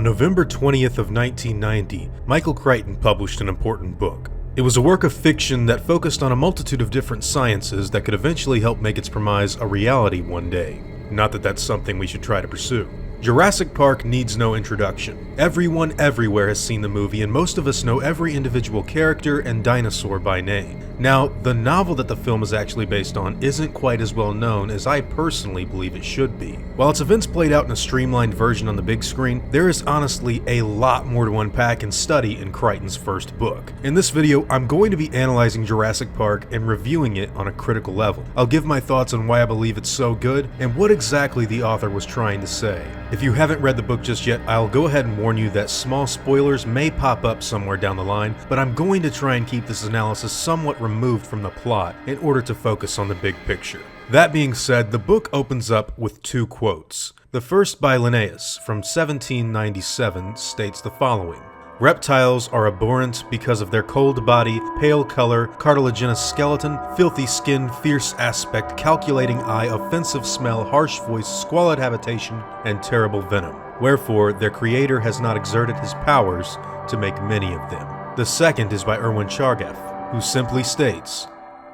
On November 20th of 1990, Michael Crichton published an important book. It was a work of fiction that focused on a multitude of different sciences that could eventually help make its premise a reality one day. Not that that's something we should try to pursue. Jurassic Park needs no introduction. Everyone everywhere has seen the movie, and most of us know every individual character and dinosaur by name. Now, the novel that the film is actually based on isn't quite as well known as I personally believe it should be. While its events played out in a streamlined version on the big screen, there is honestly a lot more to unpack and study in Crichton's first book. In this video, I'm going to be analyzing Jurassic Park and reviewing it on a critical level. I'll give my thoughts on why I believe it's so good and what exactly the author was trying to say. If you haven't read the book just yet, I'll go ahead and warn you that small spoilers may pop up somewhere down the line, but I'm going to try and keep this analysis somewhat removed from the plot in order to focus on the big picture. That being said, the book opens up with two quotes. The first, by Linnaeus from 1797, states the following: "Reptiles are abhorrent because of their cold body, pale color, cartilaginous skeleton, filthy skin, fierce aspect, calculating eye, offensive smell, harsh voice, squalid habitation, and terrible venom. Wherefore their creator has not exerted his powers to make many of them." The second is by Erwin Chargaff, who simply states,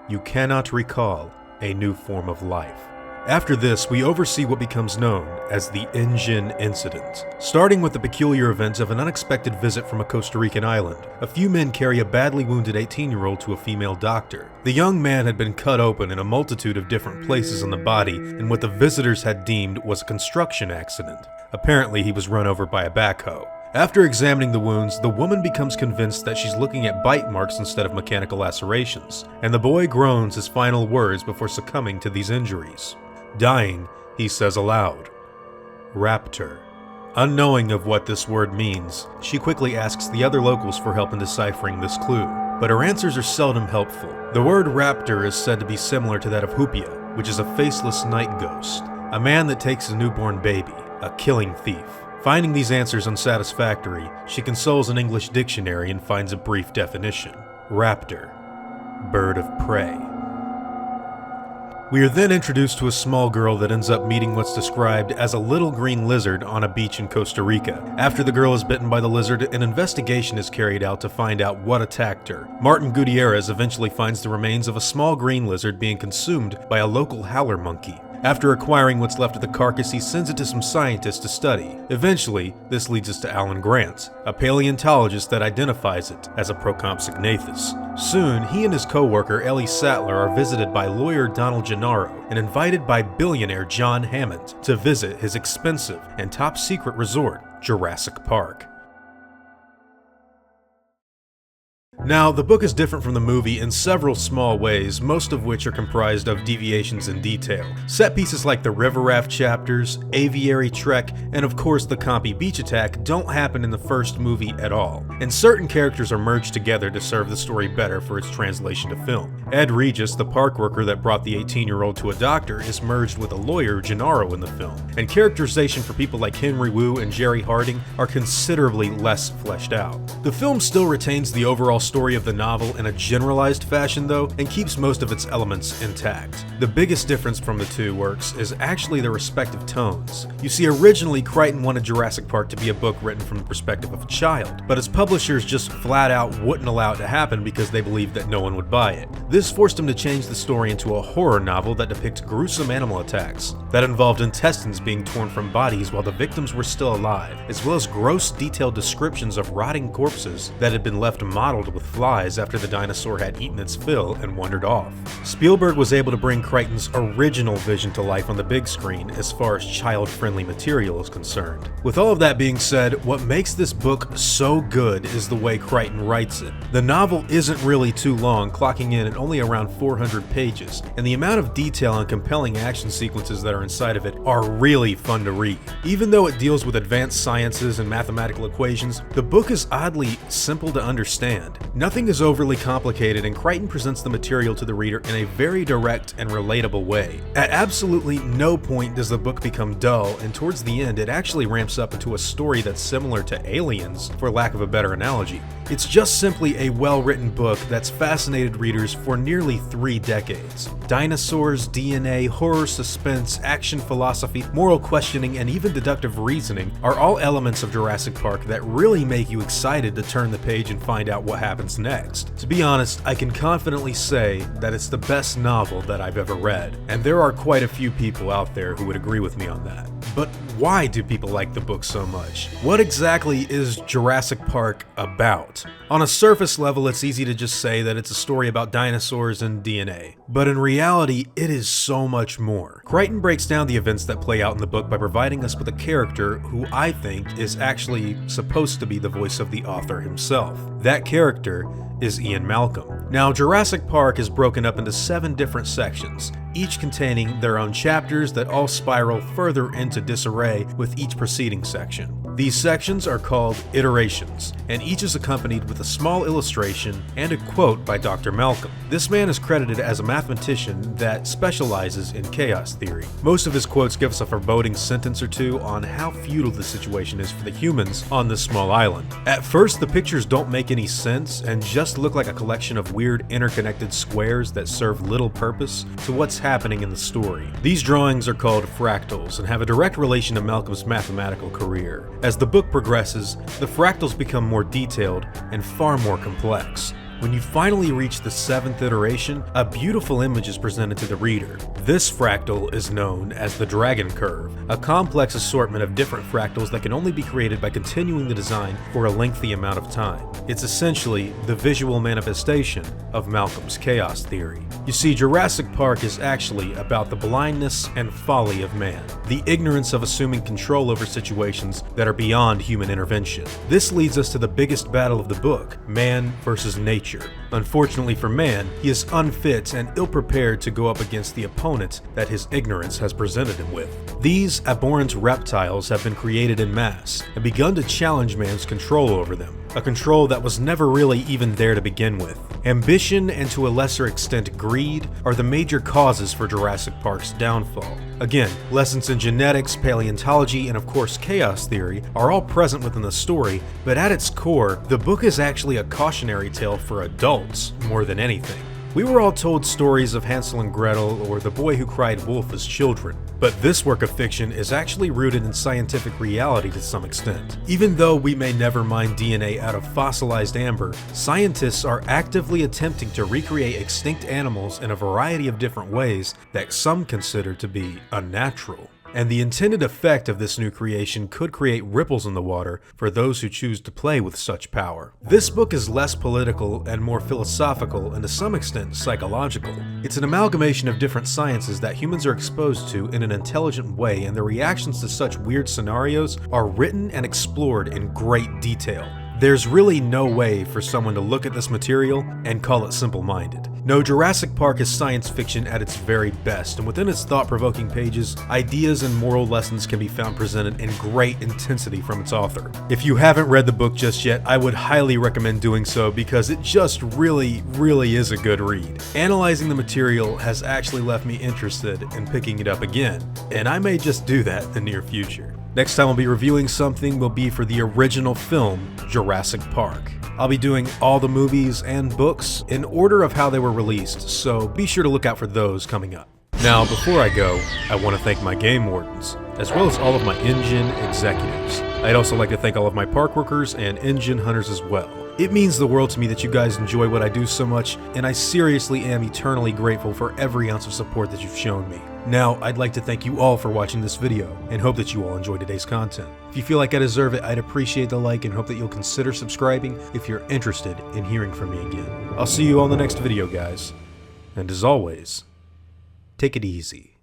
"You cannot recall a new form of life." After this, we oversee what becomes known as the InGen incident. Starting with the peculiar event of an unexpected visit from a Costa Rican island, a few men carry a badly wounded 18-year-old to a female doctor. The young man had been cut open in a multitude of different places on the body in what the visitors had deemed was a construction accident. Apparently, he was run over by a backhoe. After examining the wounds, the woman becomes convinced that she's looking at bite marks instead of mechanical lacerations, and the boy groans his final words before succumbing to these injuries. Dying, he says aloud, "Raptor." Unknowing of what this word means, she quickly asks the other locals for help in deciphering this clue, but her answers are seldom helpful. The word raptor is said to be similar to that of hupia, which is a faceless night ghost, a man that takes a newborn baby, a killing thief. Finding these answers unsatisfactory, she consults an English dictionary and finds a brief definition: raptor, bird of prey. We are then introduced to a small girl that ends up meeting what's described as a little green lizard on a beach in Costa Rica. After the girl is bitten by the lizard, an investigation is carried out to find out what attacked her. Martin Gutierrez eventually finds the remains of a small green lizard being consumed by a local howler monkey. After acquiring what's left of the carcass, he sends it to some scientists to study. Eventually, this leads us to Alan Grant, a paleontologist that identifies it as a Procompsognathus. Soon, he and his co-worker Ellie Sattler are visited by lawyer Donald Gennaro and invited by billionaire John Hammond to visit his expensive and top-secret resort, Jurassic Park. Now, the book is different from the movie in several small ways, most of which are comprised of deviations in detail. Set pieces like the river raft chapters, aviary trek, and of course the Compy beach attack don't happen in the first movie at all, and certain characters are merged together to serve the story better for its translation to film. Ed Regis, the park worker that brought the 18-year-old to a doctor, is merged with a lawyer, Gennaro, in the film, and characterization for people like Henry Wu and Jerry Harding are considerably less fleshed out. The film still retains the overall story of the novel in a generalized fashion though, and keeps most of its elements intact. The biggest difference from the two works is actually their respective tones. You see, originally Crichton wanted Jurassic Park to be a book written from the perspective of a child, but his publishers just flat out wouldn't allow it to happen because they believed that no one would buy it. This forced him to change the story into a horror novel that depicts gruesome animal attacks that involved intestines being torn from bodies while the victims were still alive, as well as gross detailed descriptions of rotting corpses that had been left mottled with flies after the dinosaur had eaten its fill and wandered off. Spielberg was able to bring Crichton's original vision to life on the big screen as far as child-friendly material is concerned. With all of that being said, what makes this book so good is the way Crichton writes it. The novel isn't really too long, clocking in at only around 400 pages, and the amount of detail and compelling action sequences that are inside of it are really fun to read. Even though it deals with advanced sciences and mathematical equations, the book is oddly simple to understand. Nothing is overly complicated, and Crichton presents the material to the reader in a very direct and relatable way. At absolutely no point does the book become dull, and towards the end it actually ramps up into a story that's similar to Aliens, for lack of a better analogy. It's just simply a well-written book that's fascinated readers for nearly 3 decades. Dinosaurs, DNA, horror, suspense, action, philosophy, moral questioning, and even deductive reasoning are all elements of Jurassic Park that really make you excited to turn the page and find out what happens next. To be honest, I can confidently say that it's the best novel that I've ever read, and there are quite a few people out there who would agree with me on that. But why do people like the book so much? What exactly is Jurassic Park about? On a surface level, it's easy to just say that it's a story about dinosaurs and DNA. But in reality, it is so much more. Crichton breaks down the events that play out in the book by providing us with a character who I think is actually supposed to be the voice of the author himself. That character is Ian Malcolm. Now, Jurassic Park is broken up into 7 different sections, each containing their own chapters that all spiral further into disarray with each preceding section. These sections are called iterations, and each is accompanied with a small illustration and a quote by Dr. Malcolm. This man is credited as a mathematician that specializes in chaos theory. Most of his quotes give us a foreboding sentence or two on how futile the situation is for the humans on this small island. At first, the pictures don't make any sense and just look like a collection of weird interconnected squares that serve little purpose to what's happening in the story. These drawings are called fractals and have a direct relation to Malcolm's mathematical career. As the book progresses, the fractals become more detailed and far more complex. When you finally reach the 7th iteration, a beautiful image is presented to the reader. This fractal is known as the Dragon Curve, a complex assortment of different fractals that can only be created by continuing the design for a lengthy amount of time. It's essentially the visual manifestation of Malcolm's chaos theory. You see, Jurassic Park is actually about the blindness and folly of man, the ignorance of assuming control over situations that are beyond human intervention. This leads us to the biggest battle of the book, man versus nature. Unfortunately for man, he is unfit and ill-prepared to go up against the opponent that his ignorance has presented him with. These abhorrent reptiles have been created in mass and begun to challenge man's control over them, a control that was never really even there to begin with. Ambition and to a lesser extent greed are the major causes for Jurassic Park's downfall. Again, lessons in genetics, paleontology, and of course chaos theory are all present within the story, but at its core, the book is actually a cautionary tale for adults more than anything. We were all told stories of Hansel and Gretel or The Boy Who Cried Wolf as children, but this work of fiction is actually rooted in scientific reality to some extent. Even though we may never mine DNA out of fossilized amber, scientists are actively attempting to recreate extinct animals in a variety of different ways that some consider to be unnatural. And the intended effect of this new creation could create ripples in the water for those who choose to play with such power. This book is less political and more philosophical and to some extent psychological. It's an amalgamation of different sciences that humans are exposed to in an intelligent way, and their reactions to such weird scenarios are written and explored in great detail. There's really no way for someone to look at this material and call it simple-minded. No, Jurassic Park is science fiction at its very best, and within its thought-provoking pages, ideas and moral lessons can be found presented in great intensity from its author. If you haven't read the book just yet, I would highly recommend doing so because it just really is a good read. Analyzing the material has actually left me interested in picking it up again, and I may just do that in the near future. Next time I'll be reviewing something will be for the original film, Jurassic Park. I'll be doing all the movies and books in order of how they were released, so be sure to look out for those coming up. Now, before I go, I want to thank my game wardens, as well as all of my InGen executives. I'd also like to thank all of my park workers and InGen hunters as well. It means the world to me that you guys enjoy what I do so much, and I seriously am eternally grateful for every ounce of support that you've shown me. Now, I'd like to thank you all for watching this video, and hope that you all enjoyed today's content. If you feel like I deserve it, I'd appreciate the like and hope that you'll consider subscribing if you're interested in hearing from me again. I'll see you on the next video, guys. And as always, take it easy.